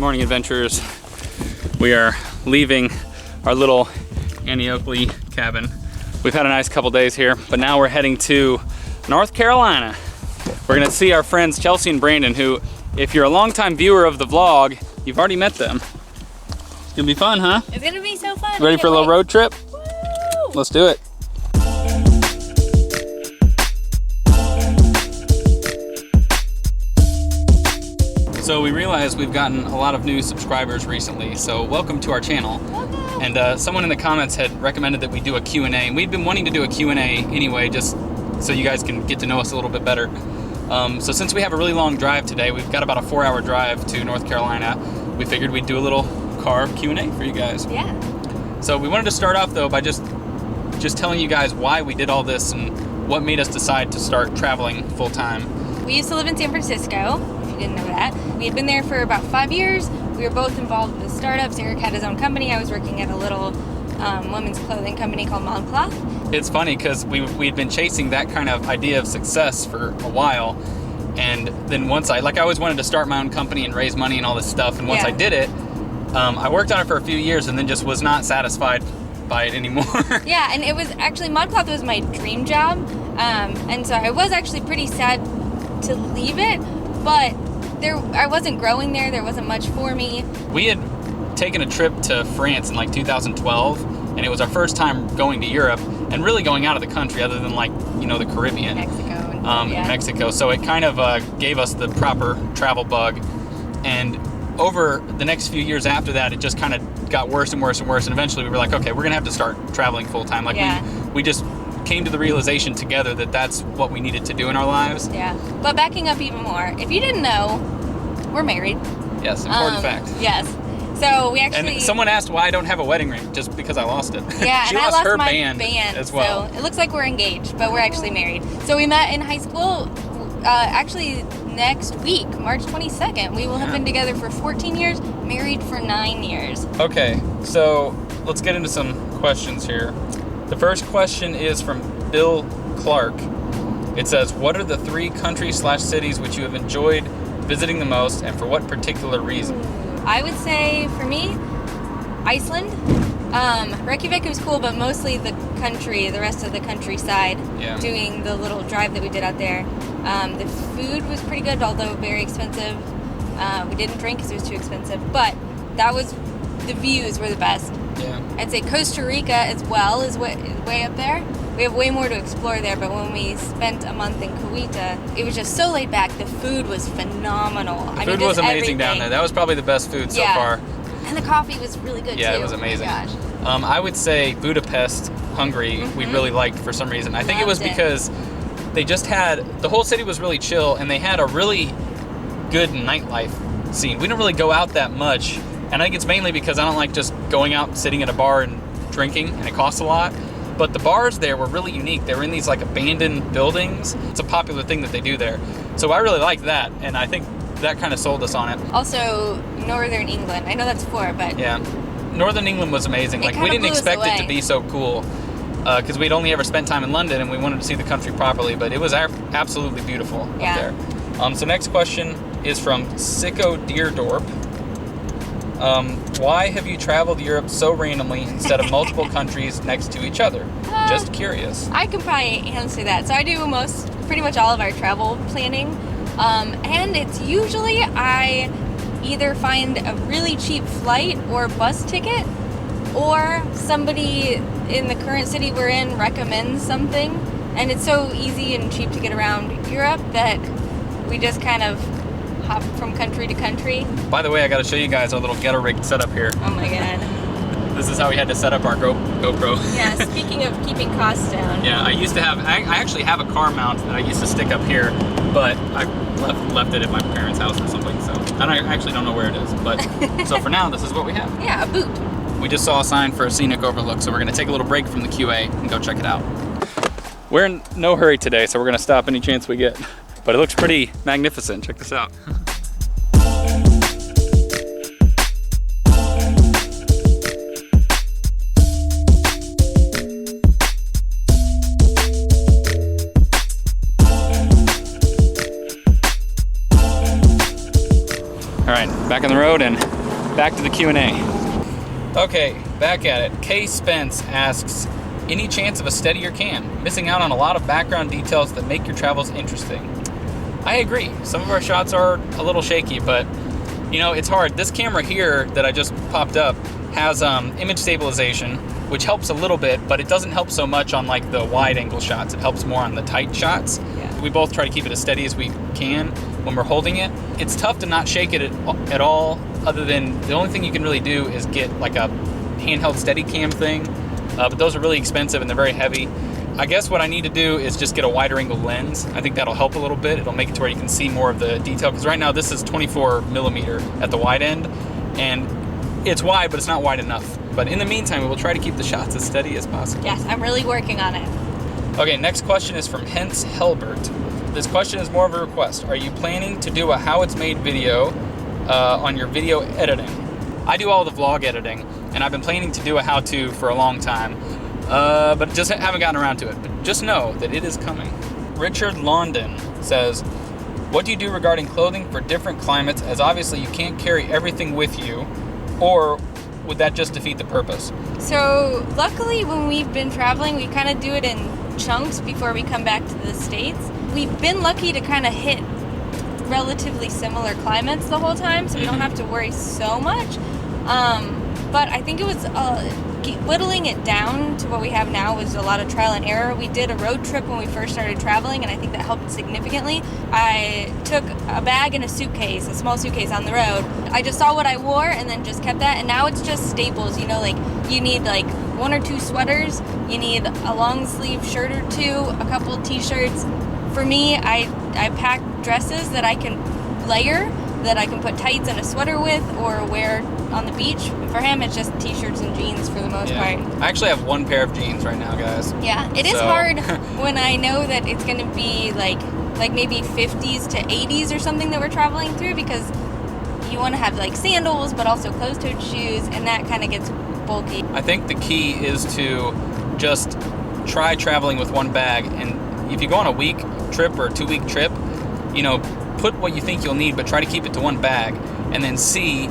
morning adventurers. We are leaving our little Antioch cabin. We've had a nice couple days here, but now we're heading to North Carolina. We're gonna see our friends Chelsea and Brandon, who, if you're a longtime viewer of the vlog, you've already met them. It's gonna be fun, huh? It's gonna be so fun. Ready for a little road trip? Woo! Let's do it. So we realized we've gotten a lot of new subscribers recently, so welcome to our channel. Welcome. And someone in the comments had recommended that we do a Q&A, and we've been wanting to do a Q&A anyway, just so you guys can get to know us a little bit better. So since we have a really long drive today, we've got about a 4-hour drive to North Carolina, we figured we'd do a little car Q&A for you guys. Yeah. So we wanted to start off though by just telling you guys why we did all this and what made us decide to start traveling full time. We used to live in San Francisco, if you didn't know that. We had been there for about 5 years. We were both involved with startups. Eric had his own company. I was working at a little women's clothing company called Moncloth. It's funny because we'd been chasing that kind of idea of success for a while. And then once I always wanted to start my own company and raise money and all this stuff. And once I did it, I worked on it for a few years and then just was not satisfied by it anymore. Yeah, and it was actually, Moncloth was my dream job. And so I was actually pretty sad to leave it, but I wasn't growing there. There wasn't much for me. We had taken a trip to France in like 2012, and it was our first time going to Europe and really going out of the country other than the Caribbean. Mexico. Mexico. So it kind of gave us the proper travel bug. And over the next few years after that, it just kind of got worse and worse and worse. And eventually we were like, okay, we're going to have to start traveling full time. We just came to the realization together that that's what we needed to do in our lives. Yeah. But backing up even more, if you didn't know, we're married. Yes, important fact. Yes. So we actually... And someone asked why I don't have a wedding ring, just because I lost it. Yeah, she and lost I lost her my band as well. So it looks like we're engaged, but we're actually married. So we met in high school, actually next week, March 22nd. We will have been together for 14 years, married for 9 years. Okay, so let's get into some questions here. The first question is from Bill Clark. It says, what are the 3 countries/cities which you have enjoyed visiting the most, and for what particular reason? I would say, for me, Iceland. Reykjavik was cool, but mostly the rest of the countryside, doing the little drive that we did out there. The food was pretty good, although very expensive. We didn't drink because it was too expensive, but the views were the best. Yeah. I'd say Costa Rica as well is way up there. We have way more to explore there, but when we spent a month in Kuwaita, it was just so laid back. The food was phenomenal. The food was amazing down there. That was probably the best food so far. And the coffee was really good too. Yeah, it was amazing. Oh my gosh. I would say Budapest, Hungary, we really liked for some reason. I think it was because they just the whole city was really chill, and they had a really good nightlife scene. We didn't really go out that much, and I think it's mainly because I don't like just going out, sitting at a bar and drinking, and it costs a lot. But the bars there were really unique. They were in these abandoned buildings. It's a popular thing that they do there. So I really liked that, and I think that kind of sold us on it. Also, Northern England. I know that's 4, but... Yeah. Northern England was amazing. We didn't expect it to be so cool because we'd only ever spent time in London and we wanted to see the country properly, but it was absolutely beautiful up there. So next question is from Sicko Deerdorp. Why have you traveled Europe so randomly instead of multiple countries next to each other? Just curious. I can probably answer that. So I do pretty much all of our travel planning. And it's usually I either find a really cheap flight or bus ticket, or somebody in the current city we're in recommends something. And it's so easy and cheap to get around Europe that we just kind of hop from country to country. By the way, I got to show you guys our little ghetto rig setup here. Oh my god. This is how we had to set up our GoPro. Yeah, speaking of keeping costs down. Yeah, I actually have a car mount that I used to stick up here, but I left it at my parents' house or something, so I actually don't know where it is. But so for now, this is what we have. Yeah, a boot. We just saw a sign for a scenic overlook, so we're gonna take a little break from the QA and go check it out. We're in no hurry today, so we're gonna stop any chance we get. But it looks pretty magnificent. Check this out. All right, back on the road, and back to the Q&A. Okay, back at it. Kay Spence asks, any chance of a steadier cam? Missing out on a lot of background details that make your travels interesting. I agree. Some of our shots are a little shaky, but you know, it's hard. This camera here that I just popped up has image stabilization, which helps a little bit, but it doesn't help so much on like the wide angle shots. It helps more on the tight shots. Yeah. We both try to keep it as steady as we can when we're holding it. It's tough to not shake it at all, other than the only thing you can really do is get like a handheld steady cam thing, but those are really expensive and they're very heavy. I guess what I need to do is just get a wider angle lens. I think that'll help a little bit. It'll make it to where you can see more of the detail, because right now this is 24 millimeter at the wide end, and it's wide, but it's not wide enough. But in the meantime, we will try to keep the shots as steady as possible. Yes, I'm really working on it. Okay, next question is from Hence Helbert. This question is more of a request. Are you planning to do a how it's made video on your video editing? I do all the vlog editing, and I've been planning to do a how-to for a long time, but just haven't gotten around to it. But just know that it is coming. Richard London says, what do you do regarding clothing for different climates, as obviously you can't carry everything with you, or would that just defeat the purpose? So luckily when we've been traveling, we kind of do it in chunks before we come back to the States. We've been lucky to kind of hit relatively similar climates the whole time, so we don't have to worry so much. But I think it was whittling it down to what we have now was a lot of trial and error. We did a road trip when we first started traveling, and I think that helped significantly. I took a bag and a suitcase, a small suitcase on the road. I just saw what I wore and then just kept that, and now it's just staples. You know, like you need like 1 or 2 sweaters, you need a long sleeve shirt or 2, a couple t-shirts. For me, I pack dresses that I can layer, that I can put tights and a sweater with or wear on the beach. For him, it's just t-shirts and jeans for the most part. I actually have 1 pair of jeans right now, guys. Yeah, it is hard when I know that it's going to be like maybe 50s to 80s or something that we're traveling through, because you want to have like sandals but also closed-toed shoes, and that kind of gets bulky. I think the key is to just try traveling with 1 bag, and if you go on a week trip or a 2-week trip, you know, put what you think you'll need, but try to keep it to 1 bag, and then see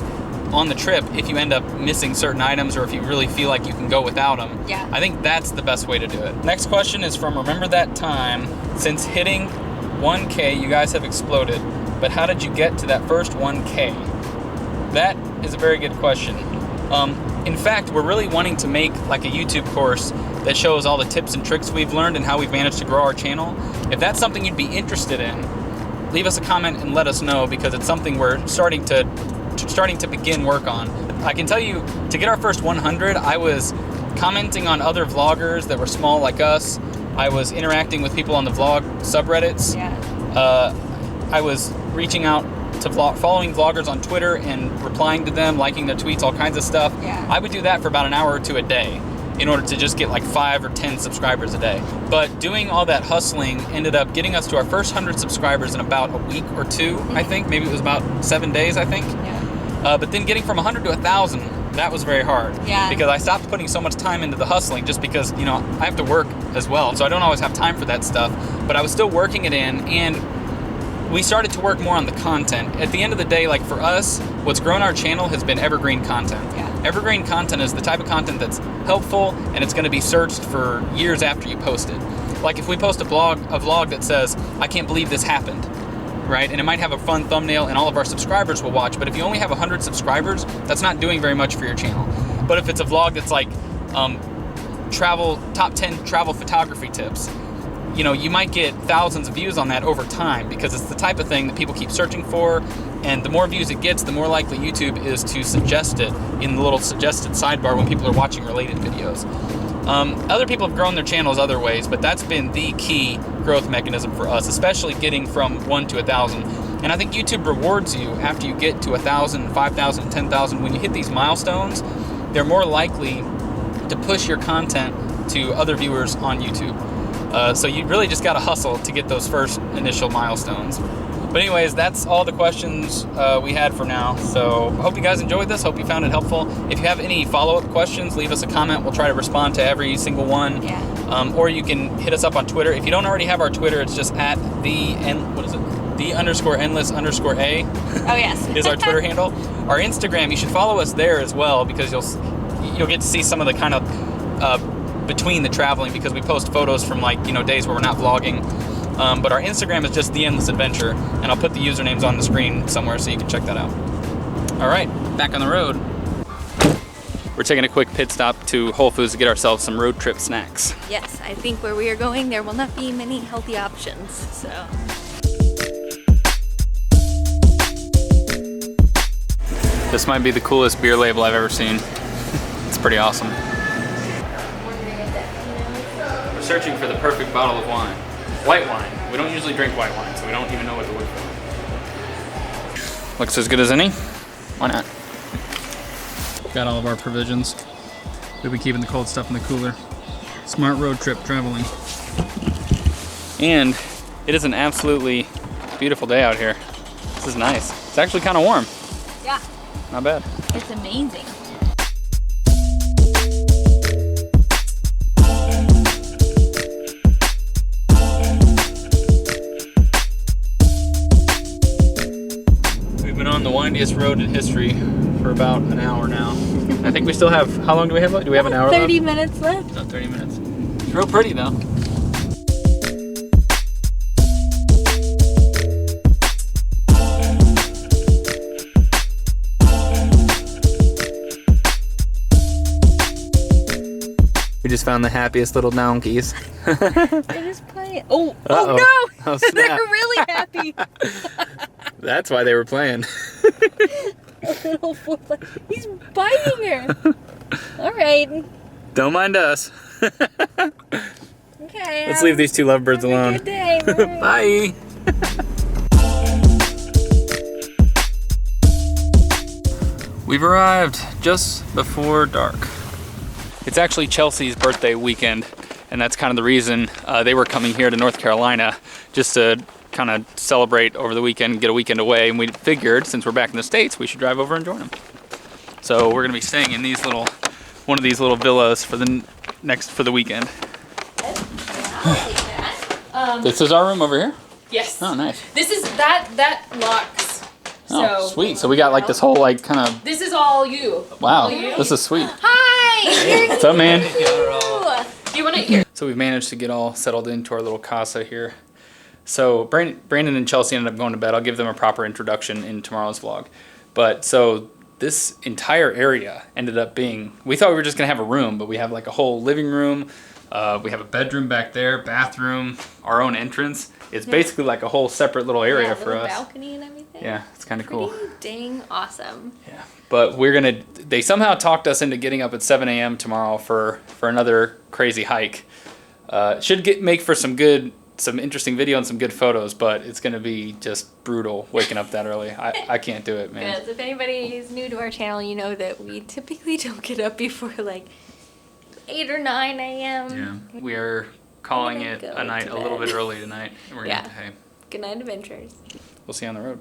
on the trip if you end up missing certain items or if you really feel like you can go without them. Yeah. I think that's the best way to do it. Next question is from Remember That Time. Since hitting 1K, you guys have exploded, but how did you get to that first 1K? That is a very good question. In fact, we're really wanting to make like a YouTube course that shows all the tips and tricks we've learned and how we've managed to grow our channel. If that's something you'd be interested in, leave us a comment and let us know, because it's something we're starting to begin work on. I can tell you, to get our first 100, I was commenting on other vloggers that were small like us. I was interacting with people on the vlog subreddits. Yeah. I was reaching out to following vloggers on Twitter and replying to them, liking their tweets, all kinds of stuff. Yeah. I would do that for about an hour or 2 a day in order to just get like 5 or 10 subscribers a day. But doing all that hustling ended up getting us to our first 100 subscribers in about a week or 2, I think. Maybe it was about 7 days, I think. Yeah. But then getting from 100 to 1,000, that was very hard. Yeah. Because I stopped putting so much time into the hustling, just because, you know, I have to work as well. So I don't always have time for that stuff. But I was still working it in, and we started to work more on the content. At the end of the day, like for us, what's grown our channel has been evergreen content. Yeah. Evergreen content is the type of content that's helpful, and it's going to be searched for years after you post it. Like if we post a vlog that says, I can't believe this happened, right? And it might have a fun thumbnail and all of our subscribers will watch, but if you only have 100 subscribers, that's not doing very much for your channel. But if it's a vlog that's like top 10 travel photography tips, you know, you might get thousands of views on that over time, because it's the type of thing that people keep searching for, and the more views it gets, the more likely YouTube is to suggest it in the little suggested sidebar when people are watching related videos. Other people have grown their channels other ways, but that's been the key growth mechanism for us, especially getting from 1 to 1,000. And I think YouTube rewards you after you get to 1,000, 5,000, 10,000. When you hit these milestones, they're more likely to push your content to other viewers on YouTube. So you really just got to hustle to get those first initial milestones. But anyways, that's all the questions we had for now. So I hope you guys enjoyed this. Hope you found it helpful. If you have any follow-up questions, leave us a comment. We'll try to respond to every single one. Yeah. Or you can hit us up on Twitter. If you don't already have our Twitter, it's just at what is it? the_endless_a Oh yes. is our Twitter handle. Our Instagram, you should follow us there as well, because you'll get to see some of the kind of between the traveling, because we post photos from days where we're not vlogging. But our Instagram is just The Endless Adventure, and I'll put the usernames on the screen somewhere so you can check that out. All right, back on the road. We're taking a quick pit stop to Whole Foods to get ourselves some road trip snacks. Yes, I think where we are going, there will not be many healthy options, so. This might be the coolest beer label I've ever seen. It's pretty awesome. We're searching for the perfect bottle of wine. White wine. We don't usually drink white wine, so we don't even know what to look for. Looks as good as any. Why not? Got all of our provisions. We'll be keeping the cold stuff in the cooler. Smart road trip traveling. And it is an absolutely beautiful day out here. This is nice. It's actually kind of warm. Yeah. Not bad. It's amazing. We've been on the windiest road in history for about an hour now. I think we still have, how long do we have left? Do we have an hour 30 left? minutes left. About 30 minutes. It's real pretty though. We just found the happiest little donkeys. They're just playing. Oh Uh-oh. no! Oh, snap. They're really happy. That's why they were playing. He's biting her. All right. Don't mind us. Okay. Let's leave these two lovebirds alone. Good day. Bye. Bye. We've arrived just before dark. It's actually Chelsea's birthday weekend, and that's kind of the reason they were coming here to North Carolina, just to kind of celebrate over the weekend and get a weekend away. And we figured, since we're back in the States, we should drive over and join them. So we're gonna be staying in one of these little villas for the weekend. This is our room over here? Yes. Oh, nice. This is that locks. Oh, sweet. So we got like this whole kind of. This is all you. Wow, All you. this is sweet. Hi. What's up, man? You want to hear? So we've managed to get all settled into our little casa here. So Brandon and Chelsea ended up going to bed. I'll give them a proper introduction in tomorrow's vlog. But so this entire area ended up being, we thought we were just gonna have a room, but we have like a whole living room. We have a bedroom back there, bathroom, our own entrance. It's basically like a whole separate little area for us. Balcony and everything. Yeah, it's kind of cool. Dang awesome. Yeah, but they somehow talked us into getting up at 7 a.m. tomorrow for another crazy hike. Should make for some interesting video and some good photos, but it's gonna be just brutal waking up that early. I can't do it, man. Because if anybody is new to our channel, you know that we typically don't get up before like 8 or 9 a.m. Yeah, we are calling We're it gonna a go night to a little bed. bit early tonight. And we're Yeah. gonna, hey, Good night, adventures. we'll see you on the road.